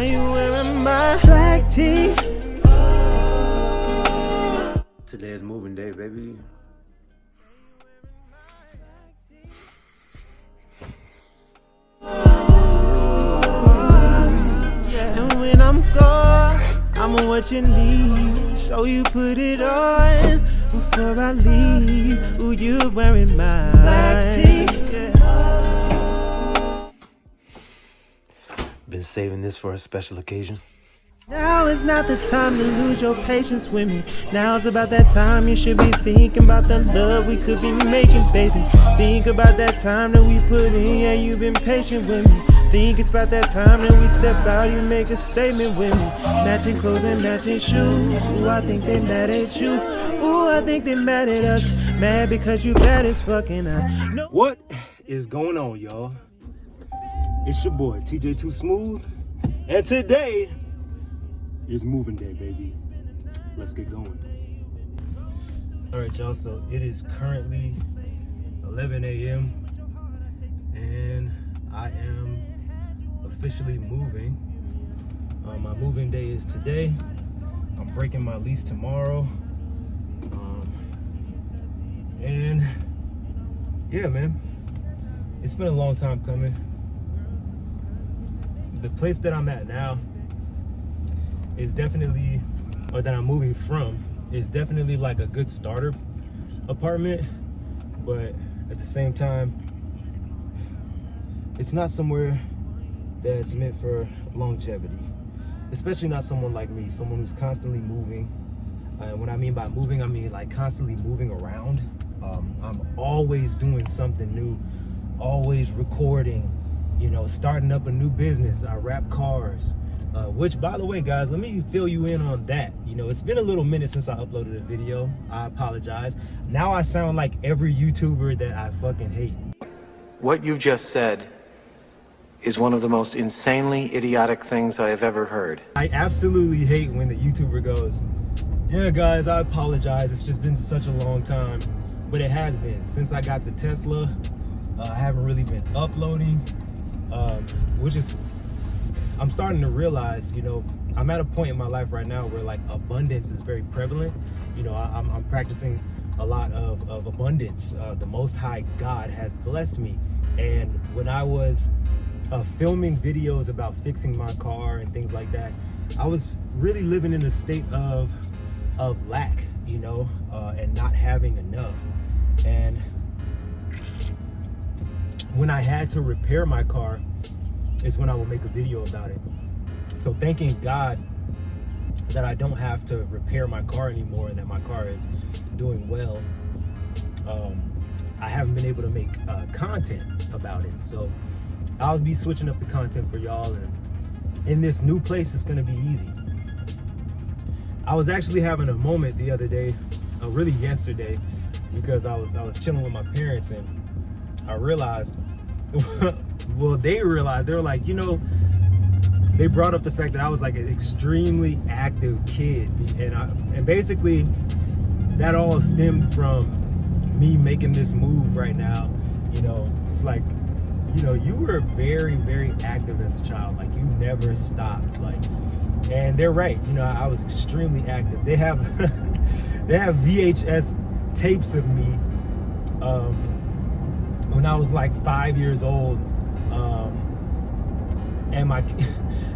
Now you wearing my black tee. Today is moving day, baby. And when I'm gone, I'm on what you need. So you put it on before I leave. Ooh, you wearing my black tee. Been saving this for a special occasion. Now is not the time to lose your patience with me. Now's about that time you should be thinking about the love we could be making, baby. Think about that time that we put in, yeah, you've been patient with me. Think it's about that time that we step out, you make a statement with me. Matching clothes and matching shoes. Ooh, I think they mad at you. Ooh, I think they mad at us. Mad because you bad as fucking no. What is going on, y'all? It's your boy, TJ Too Smooth. And today is moving day, baby. Let's get going. All right, y'all, so it is currently 11 a.m. and I am officially moving. My moving day is today. I'm breaking my lease tomorrow. And yeah, man, it's been a long time coming. The place that I'm at now is definitely, or that I'm moving from, is definitely like a good starter apartment, but at the same time, it's not somewhere that's meant for longevity, especially not someone like me, someone who's constantly moving. When I mean by moving, I mean like constantly moving around. I'm always doing something new, always recording, you know, starting up a new business. I wrap cars, which, by the way, guys, let me fill you in on that. You know, it's been a little minute since I uploaded a video. I apologize. Now I sound like every YouTuber that I fucking hate. What you just said is one of the most insanely idiotic things I have ever heard. I absolutely hate when the YouTuber goes, yeah, guys, I apologize. It's just been such a long time. But it has been. Since I got the Tesla, I haven't really been uploading, which is, I'm starting to realize, you know, I'm at a point in my life right now where like abundance is very prevalent. You know, I'm practicing a lot of abundance. The Most High God has blessed me. And when I was filming videos about fixing my car and things like that, I was really living in a state of lack, you know, and not having enough. And when I had to repair my car is when I will make a video about it. So thanking God that I don't have to repair my car anymore and that my car is doing well, I haven't been able to make content about it. So I'll be switching up the content for y'all, and in this new place it's gonna be easy. I was actually having a moment the other day, really yesterday, because I was chilling with my parents, and I realized, well, they realized, they were like, you know, they brought up the fact that I was like an extremely active kid, and basically that all stemmed from me making this move right now. You know, it's like, you know, you were very, very active as a child. Like, you never stopped. Like, and they're right. You know, I was extremely active. They have they have VHS tapes of me when I was like 5 years old, and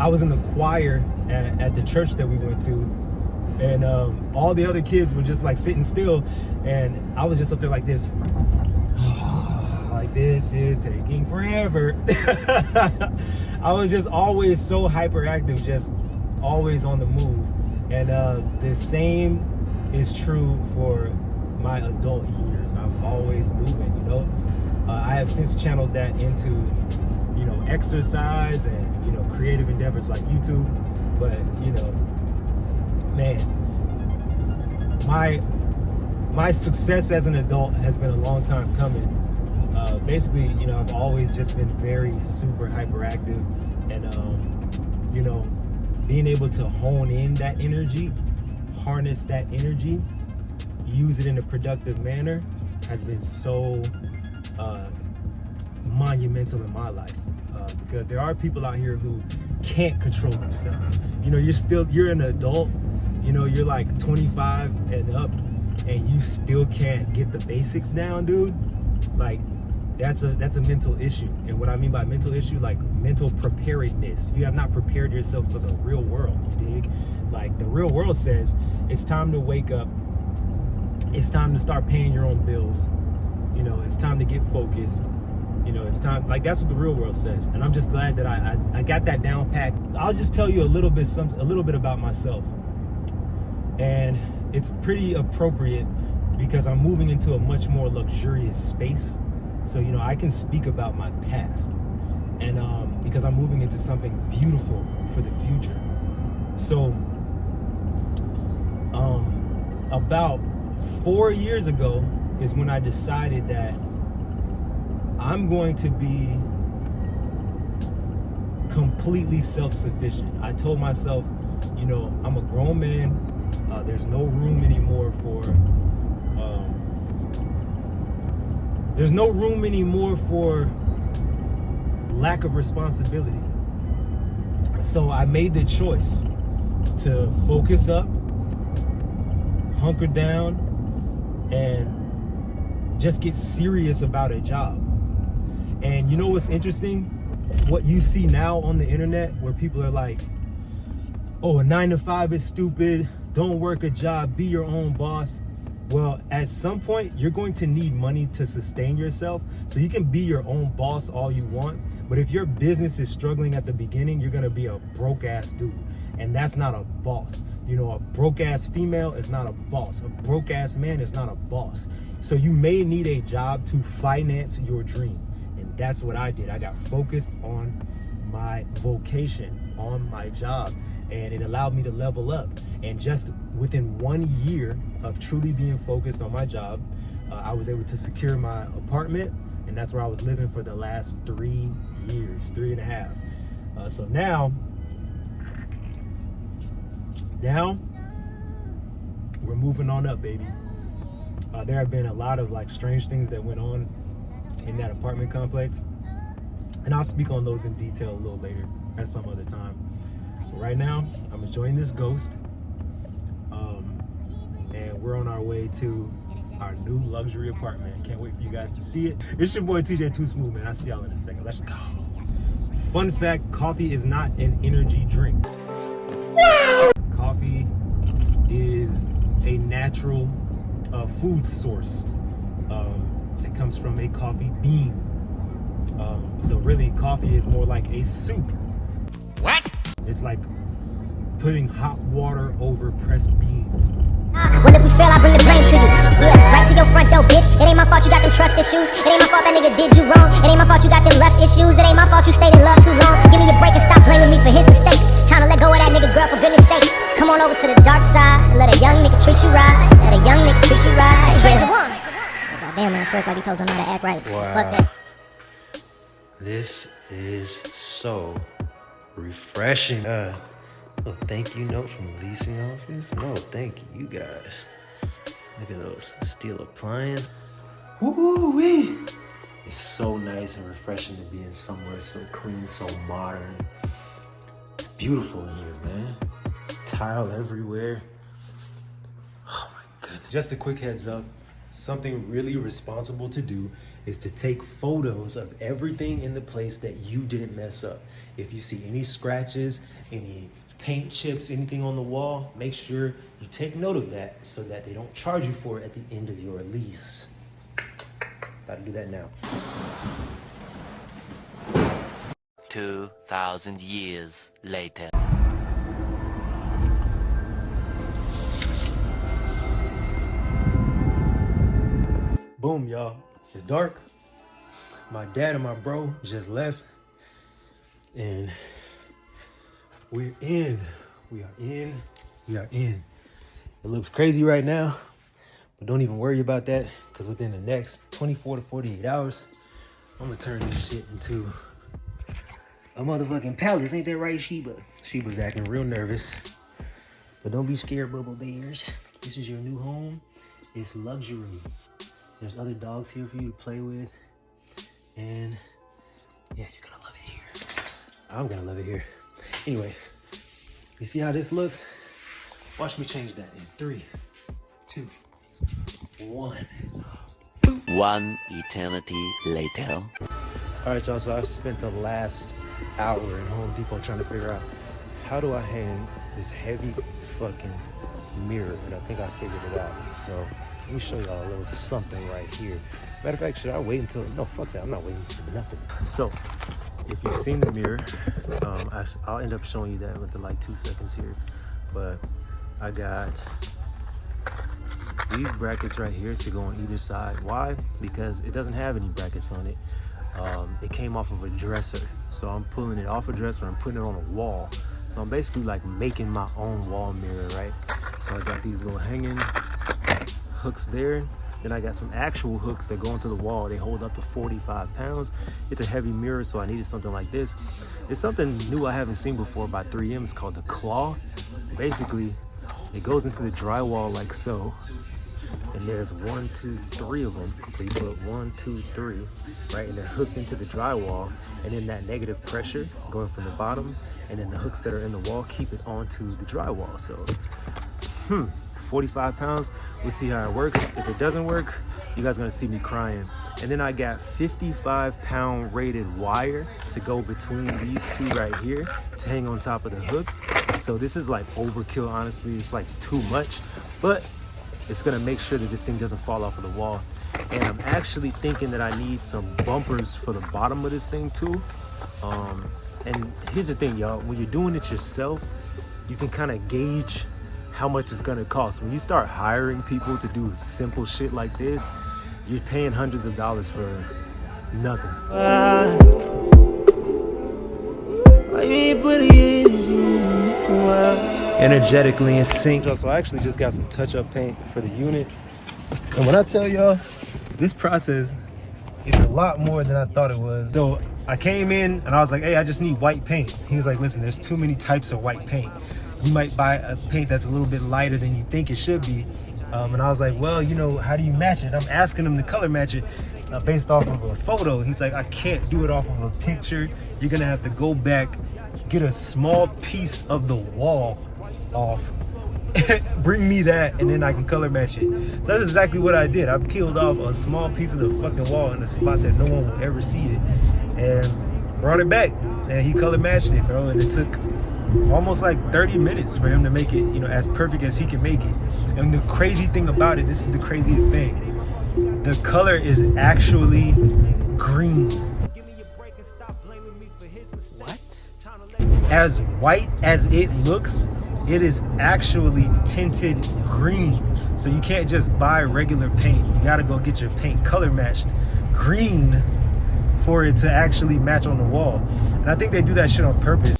I was in the choir at the church that we went to, and all the other kids were just like sitting still, and I was just up there like this. Like, this is taking forever. I was just always so hyperactive, just always on the move. And the same is true for my adult years. I'm always moving, you know. I have since channeled that into, you know, exercise and, you know, creative endeavors like YouTube. But, you know, man, my success as an adult has been a long time coming. Basically, you know, I've always just been very super hyperactive, and you know, being able to hone in that energy, harness that energy, use it in a productive manner has been so monumental in my life, because there are people out here who can't control themselves. You know, you're an adult, you know, you're like 25 and up, and you still can't get the basics down, dude. Like, that's a mental issue. And what I mean by mental issue, like mental preparedness. You have not prepared yourself for the real world, you dig? Like, the real world says it's time to wake up. It's time to start paying your own bills. You know, it's time to get focused. You know, it's time, like, that's what the real world says. And I'm just glad that I got that down pat. I'll just tell you a little bit about myself. And it's pretty appropriate because I'm moving into a much more luxurious space. So, you know, I can speak about my past. And because I'm moving into something beautiful for the future. So, about 4 years ago is when I decided that I'm going to be completely self-sufficient. I told myself, you know, I'm a grown man. There's no room anymore for lack of responsibility. So I made the choice to focus up, hunker down, and just get serious about a job. And you know what's interesting? What you see now on the internet, where people are like, oh, a 9-to-5 is stupid, don't work a job, be your own boss. Well, at some point, you're going to need money to sustain yourself. So you can be your own boss all you want, but if your business is struggling at the beginning, you're gonna be a broke ass dude. And that's not a boss. You know, a broke ass female is not a boss. A broke ass man is not a boss. So you may need a job to finance your dream. And that's what I did. I got focused on my vocation, on my job, and it allowed me to level up. And just within 1 year of truly being focused on my job, I was able to secure my apartment, and that's where I was living for the last 3 years, 3.5. So now we're moving on up, baby. There have been a lot of like strange things that went on in that apartment complex, and I'll speak on those in detail a little later at some other time. But right now, I'm enjoying this ghost, and we're on our way to our new luxury apartment. Can't wait for you guys to see it. It's your boy TJ Too Smooth, man. I'll see y'all in a second. Let's go. Fun fact, coffee is not an energy drink. Coffee is a natural food source. It comes from a coffee bean. So really, coffee is more like a soup. What? It's like putting hot water over pressed beans. When if we fail, I bring the blame to you. Yeah, right to your front door, bitch. It ain't my fault you got them trust issues. It ain't my fault that nigga did you wrong. It ain't my fault you got them lust issues. It ain't my fault you stayed in love too long. Give me a break and stop blaming me for his mistakes. It's time to let go of that nigga, girl, for goodness sake. Come on over to the dark side and let a young nigga treat you right. Let a young nigga treat you right. Yeah. God damn, man, I swear it's like these hoes don't know how to act right. Wow. Fuck that. This is so refreshing. A thank you note from the leasing office? No, thank you guys. Look at those steel appliances. Woo-wee! It's so nice and refreshing to be in somewhere so clean, so modern. It's beautiful in here, man. Tile everywhere. Oh my goodness. Just a quick heads up, something really responsible to do is to take photos of everything in the place that you didn't mess up. If you see any scratches, any paint chips, anything on the wall, make sure you take note of that so that they don't charge you for it at the end of your lease. Gotta do that now. 2,000 years later. Boom, y'all. It's dark. My dad and my bro just left, and we're in. We are in. We are in. It looks crazy right now, but don't even worry about that, because within the next 24 to 48 hours, I'm gonna turn this shit into a motherfucking palace. Ain't that right, Sheba? Sheba's acting real nervous. But don't be scared, Bubble Bears. This is your new home. It's luxury. There's other dogs here for you to play with. And yeah, you're gonna love it here. I'm gonna love it here. Anyway, you see how this looks? Watch me change that in 3, 2, 1. One eternity later. All right, y'all, so I've spent the last hour in Home Depot trying to figure out how do I hang this heavy fucking mirror, and I think I figured it out. So let me show y'all a little something right here. Matter of fact, should I wait until, no, fuck that, I'm not waiting for nothing. So if you've seen the mirror, I'll end up showing you that within like 2 seconds here, but I got these brackets right here to go on either side. Why? Because it doesn't have any brackets on it. It came off of a dresser, so I'm pulling it off a dresser, I'm putting it on a wall. So I'm basically like making my own wall mirror, right? So I got these little hanging hooks there. Then I got some actual hooks that go into the wall. They hold up to 45 pounds. It's a heavy mirror, so I needed something like this. It's something new I haven't seen before by 3M. It's called the Claw. Basically, it goes into the drywall like so. And there's 1, 2, 3 of them. So you put 1, 2, 3, right? And they're hooked into the drywall. And then that negative pressure going from the bottom, and then the hooks that are in the wall keep it onto the drywall. So, 45 pounds. We'll see how it works. If it doesn't work, you guys are gonna see me crying. And then I got 55-pound rated wire to go between these two right here to hang on top of the hooks. So this is like overkill, honestly. It's like too much, but it's gonna make sure that this thing doesn't fall off of the wall. And I'm actually thinking that I need some bumpers for the bottom of this thing too. And here's the thing, y'all, when you're doing it yourself, you can kind of gauge how much it's gonna cost. When you start hiring people to do simple shit like this, you're paying hundreds of dollars for nothing. Energetically in sync. So I actually just got some touch-up paint for the unit. And when I tell y'all, this process is a lot more than I thought it was. So I came in and I was like, hey, I just need white paint. He was like, listen, there's too many types of white paint. You might buy a paint that's a little bit lighter than you think it should be. And I was like, well, you know, how do you match it? I'm asking him to color match it based off of a photo. He's like, I can't do it off of a picture. You're gonna have to go back, get a small piece of the wall off, bring me that, and then I can color match it. So that's exactly what I did. I peeled off a small piece of the fucking wall in a spot that no one will ever see it, and brought it back. And he color matched it, bro. And it took almost like 30 minutes for him to make it, you know, as perfect as he can make it. And the crazy thing about it, this is the craziest thing, the color is actually green. What? As white as it looks, it is actually tinted green. So you can't just buy regular paint. You gotta go get your paint color matched green for it to actually match on the wall. And I think they do that shit on purpose.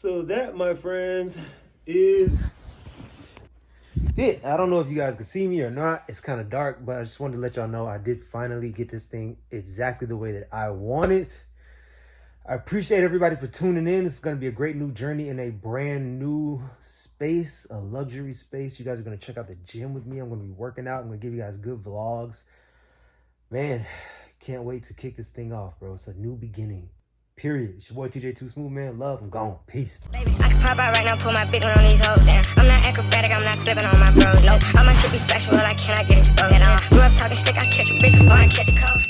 So that, my friends, is it. I don't know if you guys can see me or not. It's kind of dark, but I just wanted to let y'all know I did finally get this thing exactly the way that I want it. I appreciate everybody for tuning in. This is going to be a great new journey in a brand new space, a luxury space. You guys are going to check out the gym with me. I'm going to be working out. I'm going to give you guys good vlogs. Man, can't wait to kick this thing off, bro. It's a new beginning. Period. It's your boy TJ Too Smooth, man. Love. I'm gone. Peace. Baby, I can pop out right now, pull my big one on these hoes down. I'm not acrobatic, I'm not flipping on my bros. No, all my shit be factual, I cannot get it stolen. Grew up talking shit, I catch a bitch before I catch a cold.